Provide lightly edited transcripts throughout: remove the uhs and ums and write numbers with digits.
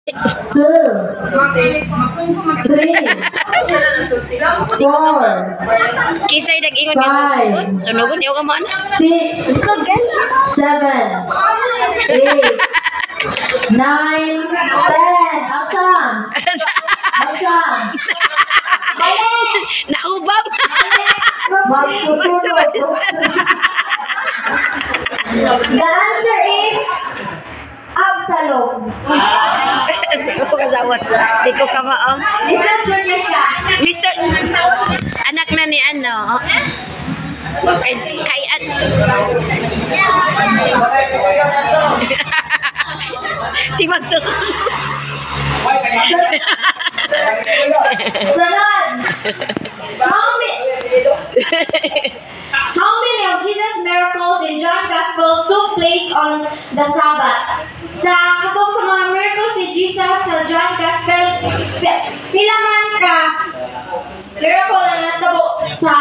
2, 3, 4, Kisay nag-ingon ni sunugon. Sunugon, ayaw ka mo ano? 6, 7, 8, 9, 10. Aksam! Aksam! Naubab. Magsusunod. The answer is Absalom. Siguro kasawat. Di ko ka maong. Listen to siya. Miso, anak na ni ano. Kay an. Si magsusunod. Sunod. How many of Jesus' miracles in John Gospel took place on the Sabbath? Sa katong sa mga miracles ni Jesus sa John Gospel, pila man ka miracle na natabo sa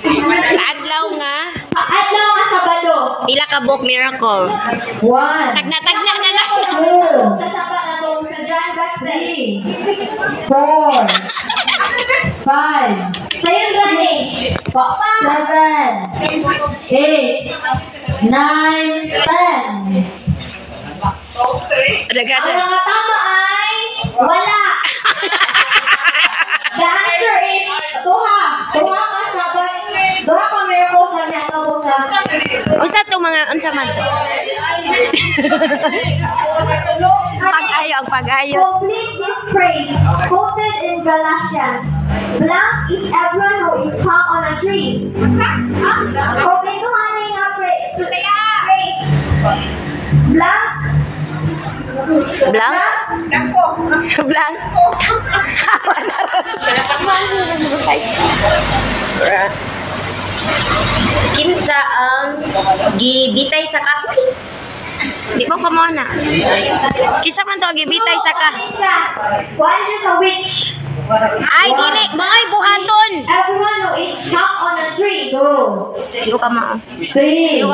Adlaw nga. adlaw nga Sabado? Pila ka book miracle. 1, Tagna na lang. 2, sa Sabat atong sa John Gospel. 4, 5, sayon running. 7, 8, 9, 10. Daga Ang na. mga tama ay wala. The answer is tuha. Tuha ka Sabat. Tuha ka miracles sa natabo sa Unsa to mga unsa man to? Pag-ayo ang pag-ayo. complete this phrase quoted in Galatians. Blank is everyone who is hung on a tree. Kompletuhan nga phrase. Blank. Blank? Blank? Kinsa ang gibitay sa kahoy? Di ba ka mo na? Kinsa man to gibitay sa kahoy? One is a witch. Ay, dili. Mga buhaton. Everyone who is hung on a tree. 2, Di ko ka mo. 3, 4, 5,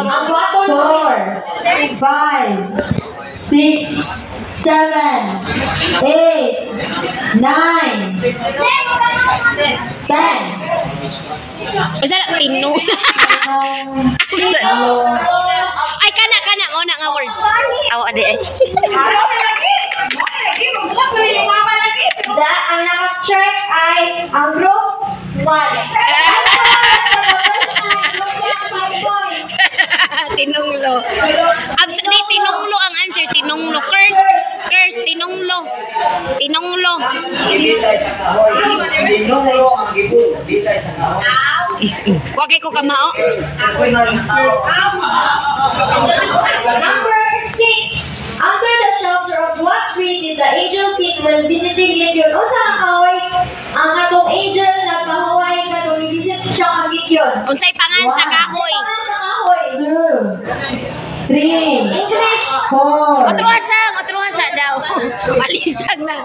6, 7, 8, 9, 10. Usa na tinu. Usa. Ay kana una nga word. Aw ade ay. Ang naka-check ay ang group 1. Tinunglo. Di tinunglo ang answer, tinunglo. Curse, tinunglo. Tinunglo. Gibitay sa kahoy. Tinunglo ang gibul. Gibitay sa kahoy. Wagay ko kamao. Number 6. Under the shelter of what tree did the angel sit when visiting Gideon? O sa kahoy, ang atong angel nagkahuay katong visit siya kang Gideon. Unsay pangan sa kahoy? Pangan sa kahoy. 2, 3, English. 4. Otruasa daw. Malisag na.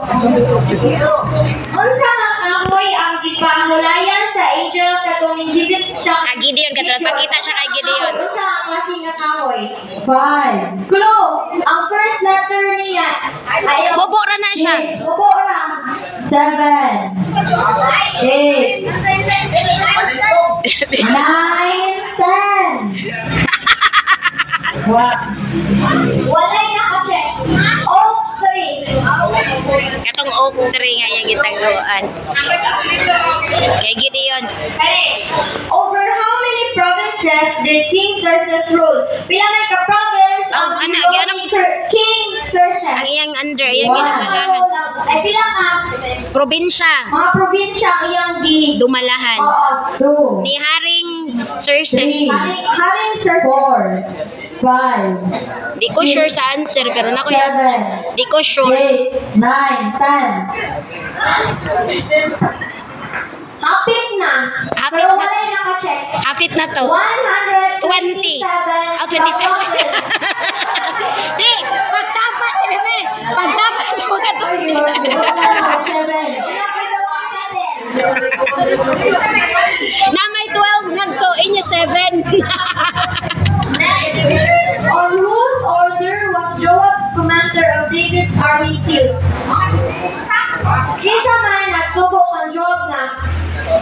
Unsa nga kahoy ang gipangulayan sa angel katong visit siya Kay Gideon katulad pakita siya kay Gideon. Unsa ang klase nga kahoy? 5. Clue. Ang first letter niya ay Bobo ra na siya. Bobo ra. 7, 8, 9, 10. Walay naka-check. Oak tree. Katong oak tree nga yung gitaguan. Kay Gideon. Over how many provinces did King Xerxes rule? Pila may ka-province ang Ana, rule ni King Xerxes? Ang iyang under, iyang ginamalahan. Ay pila ka? Probinsya. Mga probinsya ang iyang di. Dumalahan. Oo. 2. Ni Haring Xerxes. Haring Xerxes. 4, 5, Di ko sure sa answer, pero na ko yan. 7, Di ko sure. 8, 9, 10. Hapit na. Hapit Pero na. wala yung naka-check. Hapit na to. 127. 27. Di, pagtapat, bebe. Pagtapat mo ka to sila. Na may 12 nga to, inyo 7. On whose order was Joab's commander of David's Army killed. Kinsa man nagsubok ang job na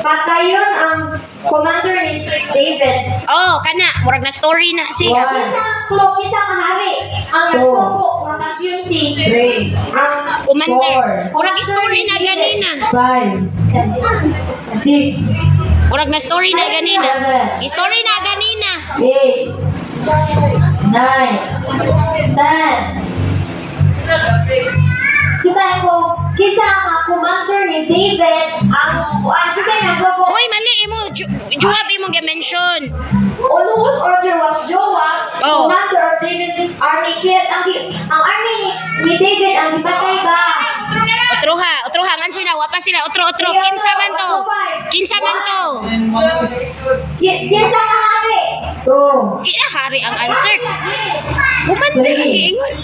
patayon ang commander ni David. Oh, kana, murag na story na siya. Isa kahari ang nagsubok mapatyon si ang Commander, murag story na ganina. 5, 6, Murag na story na ganina. Story na ganina. 8, 9, 10. Kisa ang commander ni David ang kisa nagsubok. Uy, mali imo. Joab imo gi-mention. On whose order was Joab, Oh. commander of David's army, killed ang army ni David ang gipatay ba? Otro hangan sila, wapa sila. Otro. Kinsa man to? Kinsa man to? Kinsa ka hari? Kina hari ang answer. Commander ang giingon.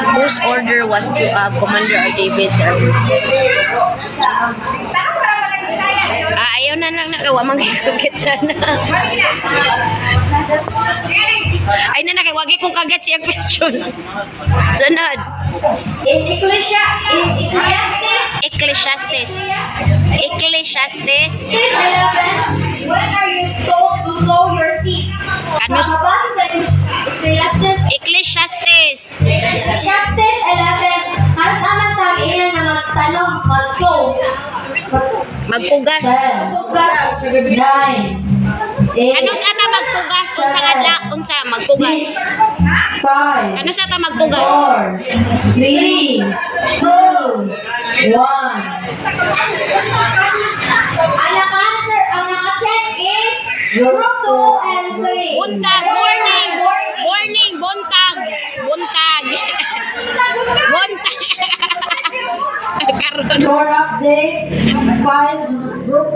Whose order was Joab, commander of David's army? Ayaw na lang nakawa magkikagit sana. Ay na nakawagi kong kagat siya question. Sunod. In Ecclesiastes Ecclesiastes. 11, when are you told to sow your seed? Ano? Ecclesiastes Ecclesiastes. 11, halos aman sa ina na magtanong, mag-sow. Magpugas. 10, 9, 8, Ano sa ta magpugas? Unsa nga la? Unsa magpugas? 5, Ano sa ta magpugas? 4, 3, 2, 1. Ang naka-check is group 2 and 3. Buntag, morning. Morning, buntag. Buntag. Buntag. Karon. Short update, 5 group